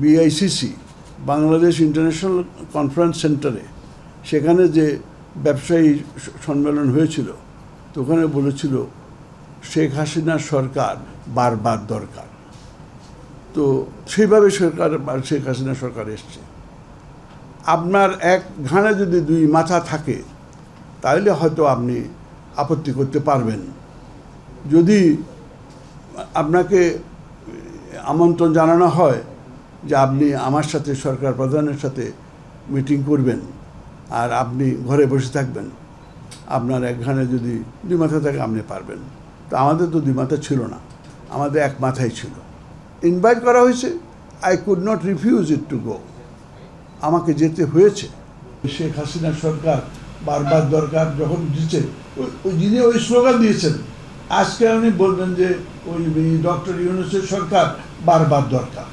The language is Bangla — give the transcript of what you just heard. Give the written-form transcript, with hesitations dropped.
বিআইসিসি বাংলাদেশ ইন্টারন্যাশনাল কনফারেন্স সেন্টারে সেখানে যে ব্যবসায়ী সম্মেলন হয়েছিল তো ওখানে বলেছিল শেখ হাসিনার সরকার বারবার দরকার। তো সেইভাবে শেখ হাসিনা সরকার এসছে। আপনার এক ঘাড়ে যদি দুই মাথা থাকে তাহলে হয়তো আপনি আপত্তি করতে পারবেন। যদি আপনাকে আমন্ত্রণ জানানো হয় যে আপনি আমার সাথে সরকার প্রধানের সাথে মিটিং করবেন আর আপনি ঘরে বসে থাকবেন, আপনার এক ঘাড়ে যদি দুই মাথা থাকে আপনি পারবেন। তো আমাদের তো দুই মাথা ছিল না, আমাদের এক মাথাই ছিল। ইনভাইট করা হয়েছে, I could not refuse it to go. আমাকে যেতে হয়েছে। শেখ হাসিনা সরকার বারবার দরকার যখন দিচ্ছে, যিনি ওই স্লোগান দিয়েছেন, আজকে উনি বলবেন যে ওই ডক্টর ইউনূসের সরকার বারবার দরকার।